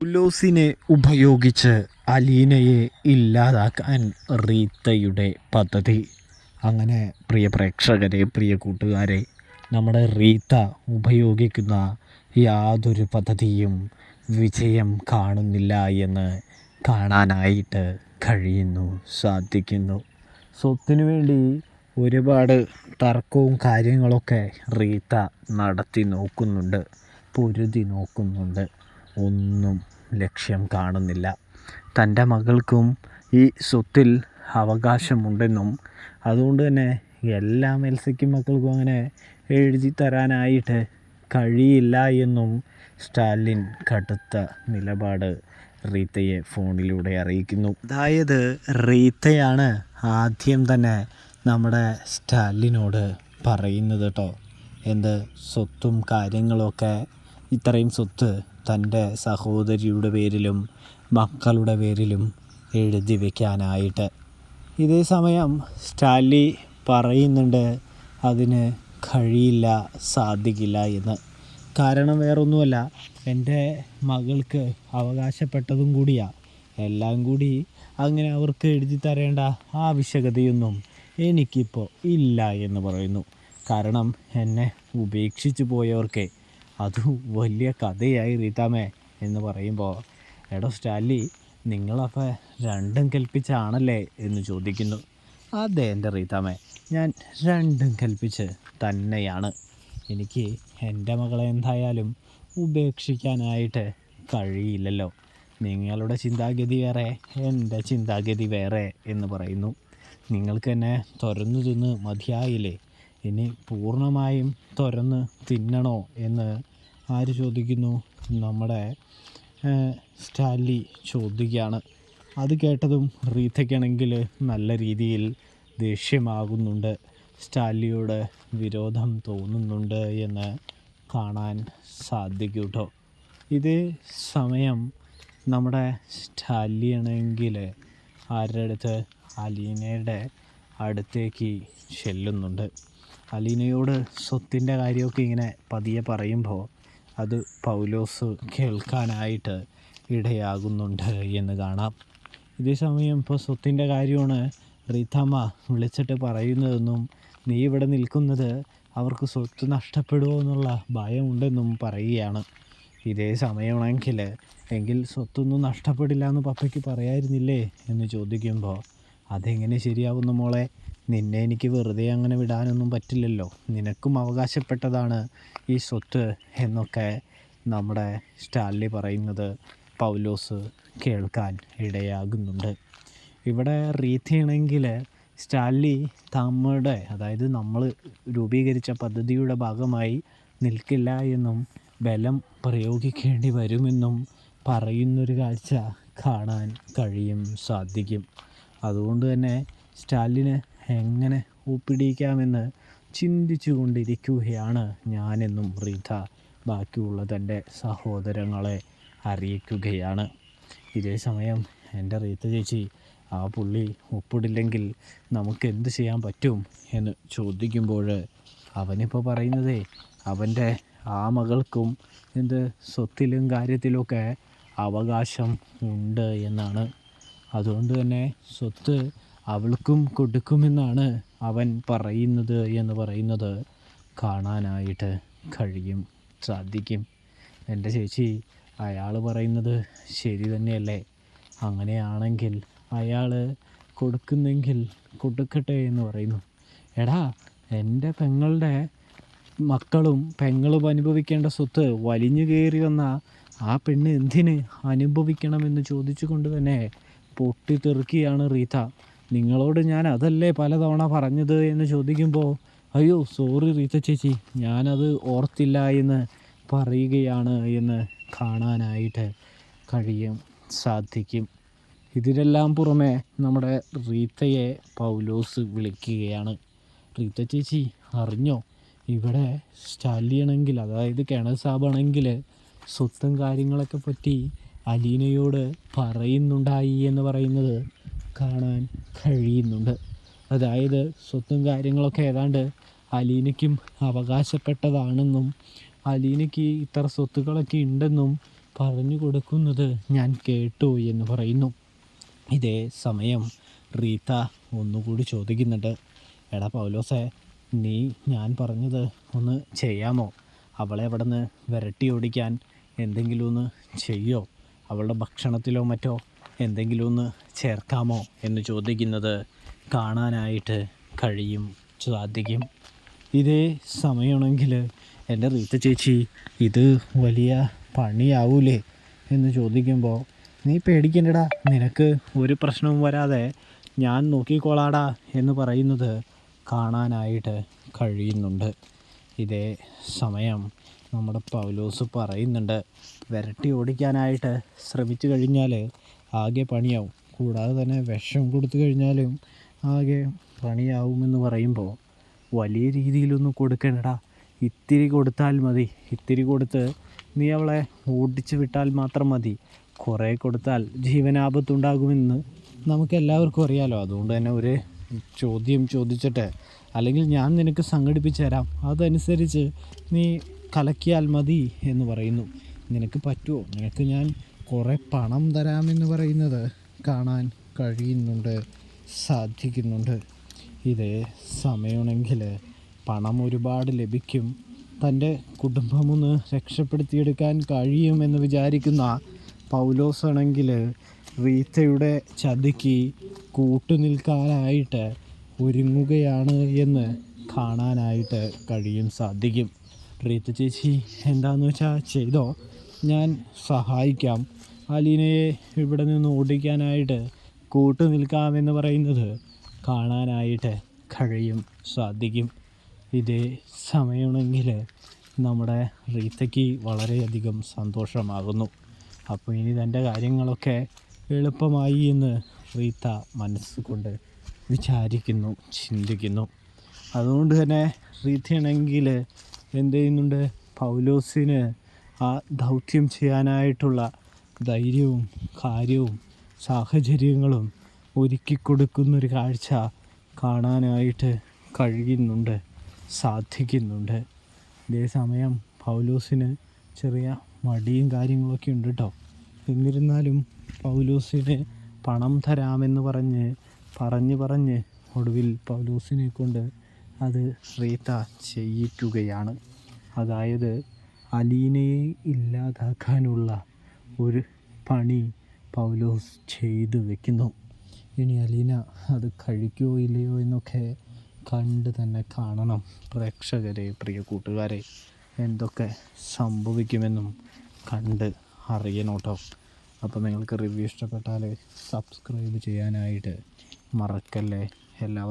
ഉലോസിനെ ഉപയോഗിച്ച് അലീനയെ ഇല്ലാതാക്കാൻ റീത്തയുടെ പദ്ധതി. അങ്ങനെ പ്രിയ പ്രേക്ഷകരെ, പ്രിയ കൂട്ടുകാരെ, നമ്മുടെ റീത്ത ഉപയോഗിക്കുന്ന യാതൊരു പദ്ധതിയും വിജയം കാണുന്നില്ല എന്ന് കാണാനായിട്ട് സാധിക്കുന്നു. സ്വത്തിനു വേണ്ടി ഒരുപാട് തർക്കവും കാര്യങ്ങളൊക്കെ റീത്ത നടത്തി നോക്കുന്നുണ്ട്, പൊരുതി നോക്കുന്നുണ്ട്. ഒന്നും ലക്ഷ്യം കാണുന്നില്ല. തൻ്റെ മകൾക്കും ഈ സ്വത്തിൽ അവകാശമുണ്ടെന്നും അതുകൊണ്ട് തന്നെ എല്ലാ മെൽസയ്ക്കും മക്കൾക്കും അങ്ങനെ എഴുതി തരാനായിട്ട് കഴിയില്ല എന്നും സ്റ്റാലിൻ കടുത്ത നിലപാട് റീത്തയെ ഫോണിലൂടെ അറിയിക്കുന്നു. അതായത് റീത്തയാണ് ആദ്യം തന്നെ നമ്മുടെ സ്റ്റാലിനോട് പറയുന്നത് കേട്ടോ. എന്ത് സ്വത്തും കാര്യങ്ങളൊക്കെ, ഇത്രയും സ്വത്ത് തൻ്റെ സഹോദരിയുടെ പേരിലും മക്കളുടെ പേരിലും എഴുതി വയ്ക്കാനായിട്ട്. ഇതേ സമയം സ്റ്റാലി പറയുന്നുണ്ട് അതിന് കഴിയില്ല, സാധിക്കില്ല എന്ന്. കാരണം വേറൊന്നുമല്ല, എൻ്റെ മകൾക്ക് അവകാശപ്പെട്ടതും കൂടിയാണ്. എല്ലാം കൂടി അങ്ങനെ അവർക്ക് എഴുതി തരേണ്ട ആവശ്യകതയൊന്നും എനിക്കിപ്പോൾ ഇല്ല എന്ന് പറയുന്നു. കാരണം എന്നെ ഉപേക്ഷിച്ച് പോയവർക്ക് അത് വലിയ കഥയായി റീത്താമേ എന്ന് പറയുമ്പോൾ, എടോ സ്റ്റാലി, നിങ്ങളപ്പോൾ രണ്ടും കൽപ്പിച്ചാണല്ലേ എന്ന് ചോദിക്കുന്നു. അതെ എൻ്റെ റീത്താമേ, ഞാൻ രണ്ടും കൽപ്പിച്ച് തന്നെയാണ്. എനിക്ക് എൻ്റെ മകളെ എന്തായാലും ഉപേക്ഷിക്കാനായിട്ട് കഴിയില്ലല്ലോ. നിങ്ങളുടെ ചിന്താഗതി വേറെ, എൻ്റെ ചിന്താഗതി വേറെ എന്ന് പറയുന്നു. നിങ്ങൾക്ക് എന്നെ തുറന്നു തിന്ന് മതിയായില്ലേ? ഇനി പൂർണ്ണമായും തുറന്ന് തിന്നണോ എന്ന് ആര് ചോദിക്കുന്നു? നമ്മുടെ സ്റ്റാലി ചോദിക്കുകയാണ്. അത് കേട്ടതും റീത്തയ്ക്കാണെങ്കിൽ നല്ല രീതിയിൽ ദേഷ്യമാകുന്നുണ്ട്, സ്റ്റാലിയോട് വിരോധം തോന്നുന്നുണ്ട് എന്ന് കാണാൻ സാധിക്കും കേട്ടോ. ഇതേ സമയം നമ്മുടെ സ്റ്റാലിയാണെങ്കിൽ ആരുടെ അടുത്ത്? അലീനയുടെ അടുത്തേക്ക് ചെല്ലുന്നുണ്ട്. അലീനയോട് സ്വത്തിൻ്റെ കാര്യമൊക്കെ ഇങ്ങനെ പതിയെ പറയുമ്പോൾ അത് പൗലോസ് കേൾക്കാനായിട്ട് ഇടയാകുന്നുണ്ട് എന്ന് കാണാം. ഇതേ സമയം ഇപ്പോൾ സ്വത്തിൻ്റെ കാര്യമാണ് റീത്തമ്മ വിളിച്ചിട്ട് പറയുന്നതെന്നും നീ ഇവിടെ നിൽക്കുന്നത് അവർക്ക് സ്വത്ത് നഷ്ടപ്പെടുമോ എന്നുള്ള ഭയമുണ്ടെന്നും പറയുകയാണ്. ഇതേ എങ്കിൽ സ്വത്തൊന്നും നഷ്ടപ്പെടില്ല എന്ന് പപ്പയ്ക്ക് പറയായിരുന്നില്ലേ എന്ന് ചോദിക്കുമ്പോൾ, അതെങ്ങനെ ശരിയാവുന്നു മോളെ? നിന്നെ എനിക്ക് വെറുതെ അങ്ങനെ വിടാനൊന്നും പറ്റില്ലല്ലോ. നിനക്കും അവകാശപ്പെട്ടതാണ് ഈ സ്വത്ത് എന്നൊക്കെ നമ്മുടെ സ്റ്റാലിൻ പറയുന്നത് പൗലോസ് കേൾക്കാൻ ഇടയാകുന്നുണ്ട്. ഇവിടെ റീത്തയാണെങ്കിൽ സ്റ്റാലിൻ നമ്മുടെ, അതായത് നമ്മൾ രൂപീകരിച്ച പദ്ധതിയുടെ ഭാഗമായി നിൽക്കില്ല എന്നും ബലം പ്രയോഗിക്കേണ്ടി വരുമെന്നും പറയുന്നൊരു കാഴ്ച കാണാൻ സാധിക്കും. അതുകൊണ്ട് തന്നെ സ്റ്റാലിന് എങ്ങനെ ഒപ്പിടിക്കാമെന്ന് ചിന്തിച്ചു കൊണ്ടിരിക്കുകയാണ് ഞാനെന്നും റീത്ത ബാക്കിയുള്ള തൻ്റെ സഹോദരങ്ങളെ അറിയിക്കുകയാണ്. ഇതേ സമയം എൻ്റെ റീത്ത ചേച്ചി, ആ പുള്ളി ഒപ്പിടില്ലെങ്കിൽ നമുക്ക് എന്ത് ചെയ്യാൻ പറ്റും എന്ന് ചോദിക്കുമ്പോൾ, അവനിപ്പോൾ പറയുന്നതേ അവൻ്റെ ആ മകൾക്കും സ്വത്തിലും കാര്യത്തിലുമൊക്കെ അവകാശം ഉണ്ട് എന്നാണ്. അതുകൊണ്ട് തന്നെ സ്വത്ത് അവൾക്കും കൊടുക്കുമെന്നാണ് അവൻ പറയുന്നത് എന്ന് പറയുന്നത് കാണാനായിട്ട് സാധിക്കും. എൻ്റെ ചേച്ചി, അയാൾ പറയുന്നത് ശരി തന്നെയല്ലേ? അങ്ങനെയാണെങ്കിൽ അയാൾ കൊടുക്കുന്നെങ്കിൽ കൊടുക്കട്ടെ എന്ന് പറയുന്നു. എടാ, എൻ്റെ പെങ്ങളുടെ മക്കളും പെങ്ങളും അനുഭവിക്കേണ്ട സ്വത്ത് വലിഞ്ഞു കയറി വന്ന ആ പെണ്ണ് എന്തിന് അനുഭവിക്കണമെന്ന് ചോദിച്ചുകൊണ്ട് തന്നെ പൊട്ടിത്തെറിക്കുകയാണ് റീത്ത. നിങ്ങളോട് ഞാൻ അതല്ലേ പലതവണ പറഞ്ഞത് എന്ന് ചോദിക്കുമ്പോൾ, അയ്യോ സോറി റീത്ത ചേച്ചി, ഞാനത് ഓർത്തില്ല എന്ന് പറയുകയാണ് എന്ന് കാണാനായിട്ട് സാധിക്കും. ഇതിനെല്ലാം പുറമെ നമ്മുടെ റീത്തയെ പൗലോസ് വിളിക്കുകയാണ്. റീത്ത ചേച്ചി അറിഞ്ഞോ, ഇവിടെ സ്റ്റാലിയാണെങ്കിൽ, അതായത് കിണർ സാബാണെങ്കിൽ സ്വത്തും കാര്യങ്ങളൊക്കെ പറ്റി അലീനയോട് പറയുന്നുണ്ടായി എന്ന് പറയുന്നത് കാണാൻ കഴിയുന്നുണ്ട്. അതായത് സ്വത്തും കാര്യങ്ങളൊക്കെ ഏതാണ്ട് അലീനയ്ക്കും അവകാശപ്പെട്ടതാണെന്നും അലീനയ്ക്ക് ഇത്ര സ്വത്തുക്കളൊക്കെ ഉണ്ടെന്നും പറഞ്ഞു കൊടുക്കുന്നത് ഞാൻ കേട്ടു എന്ന് പറയുന്നു. ഇതേ സമയം റീത്ത ഒന്നുകൂടി ചോദിക്കുന്നുണ്ട്, എടാ പൗലോസേ, നീ ഞാൻ പറഞ്ഞത് ഒന്ന് ചെയ്യാമോ? അവളെ അവിടെ നിന്ന് വിരട്ടി ഓടിക്കാൻ എന്തെങ്കിലും ഒന്ന് ചെയ്യോ? അവളുടെ ഭക്ഷണത്തിലോ മറ്റോ എന്തെങ്കിലും ഒന്ന് ചേർക്കാമോ എന്ന് ചോദിക്കുന്നത് കാണാനായിട്ട് സാധിക്കും. ഇതേ സമയമാണെങ്കിൽ എൻ്റെ റീത്ത ചേച്ചി ഇത് വലിയ പണിയാവൂലേ എന്ന് ചോദിക്കുമ്പോൾ, നീ പേടിക്കണ്ടടാ, നിനക്ക് ഒരു പ്രശ്നവും വരാതെ ഞാൻ നോക്കിക്കോളാടാ എന്ന് പറയുന്നത് കാണാനായിട്ട് കഴിയുന്നുണ്ട്. ഇതേ സമയം നമ്മുടെ പൗലോസ് പറയുന്നുണ്ട്, വിരട്ടി ഓടിക്കാനായിട്ട് ശ്രമിച്ചു കഴിഞ്ഞാൽ ആകെ പണിയാവും, കൂടാതെ തന്നെ വിഷം കൊടുത്തു കഴിഞ്ഞാലും ആകെ പണിയാവുമെന്ന് പറയുമ്പോൾ, വലിയ രീതിയിലൊന്നും കൊടുക്കണ്ടടാ, ഇത്തിരി കൊടുത്താൽ മതി, ഇത്തിരി കൊടുത്ത് നീ അവളെ ഓടിച്ചു വിട്ടാൽ മാത്രം മതി. കുറേ കൊടുത്താൽ ജീവനാപത്തുണ്ടാകുമെന്ന് നമുക്കെല്ലാവർക്കും അറിയാലോ. അതുകൊണ്ട് തന്നെ ഒരു ചോദ്യം ചോദിച്ചിട്ട്, അല്ലെങ്കിൽ ഞാൻ നിനക്ക് സംഘടിപ്പിച്ച് തരാം, അതനുസരിച്ച് നീ കലക്കിയാൽ മതി എന്ന് പറയുന്നു. നിനക്ക് പറ്റുമോ? നിനക്ക് ഞാൻ കുറേ പണം തരാമെന്ന് പറയുന്നത് കാണാൻ സാധിക്കുന്നുണ്ട്. ഇതേ സമയമാണെങ്കിൽ പണം ഒരുപാട് ലഭിക്കും, തൻ്റെ കുടുംബമൊന്ന് രക്ഷപ്പെടുത്തിയെടുക്കാൻ കഴിയുമെന്ന് വിചാരിക്കുന്ന പൗലോസാണെങ്കിൽ റീത്തയുടെ ചതിക്ക് കൂട്ടുനിൽക്കാനായിട്ട് ഒരുങ്ങുകയാണ് എന്ന് കാണാനായിട്ട് സാധിക്കും. റീത്ത ചേച്ചി എന്താണെന്ന് വെച്ചാൽ ചെയ്തോ, ഞാൻ സഹായിക്കാം, അലീനയെ ഇവിടെ നിന്ന് ഓടിക്കാനായിട്ട് കൂട്ടു നിൽക്കാമെന്ന് പറയുന്നത് കാണാനായിട്ട് സാധിക്കും. ഇതേ സമയമാണെങ്കിൽ നമ്മുടെ റീത്തയ്ക്ക് വളരെയധികം സന്തോഷമാകുന്നു. അപ്പോൾ ഇനി തൻ്റെ കാര്യങ്ങളൊക്കെ എളുപ്പമായി എന്ന് റീത്ത മനസ്സുകൊണ്ട് വിചാരിക്കുന്നു, ചിന്തിക്കുന്നു. അതുകൊണ്ട് തന്നെ റീത്തയാണെങ്കിൽ എന്ത് ചെയ്യുന്നുണ്ട്, പൗലോസിന് ആ ദൗത്യം ചെയ്യാനായിട്ടുള്ള ധൈര്യവും കാര്യവും സാഹചര്യങ്ങളും ഒരുക്കി കൊടുക്കുന്നൊരു കാഴ്ച കാണാനായിട്ട് സാധിക്കുന്നുണ്ട്. ഇതേ സമയം പൗലോസിന് ചെറിയ മടിയും കാര്യങ്ങളൊക്കെ ഉണ്ട് കേട്ടോ. എന്നിരുന്നാലും പൗലോസിന് പണം തരാമെന്ന് പറഞ്ഞ് ഒടുവിൽ പൗലോസിനെ കൊണ്ട് അത് റീത്ത ചെയ്യിക്കുകയാണ്. അതായത് അലീനയെ ഇല്ലാതാക്കാനുള്ള ഒരു പണി പൗലോസ് ചെയ്തു വെക്കുന്നു. ഇനി അലീന അത് കഴിക്കുമോ ഇല്ലയോ എന്നൊക്കെ കണ്ട് തന്നെ കാണണം പ്രേക്ഷകരെ, പ്രിയ കൂട്ടുകാരെ. എന്തൊക്കെ സംഭവിക്കുമെന്നും കണ്ട് അറിയണം കേട്ടോ. അപ്പോൾ നിങ്ങൾക്ക് റിവ്യൂ ഇഷ്ടപ്പെട്ടാൽ സബ്സ്ക്രൈബ് ചെയ്യാനായിട്ട് മറക്കല്ലേ. എല്ലാവർക്കും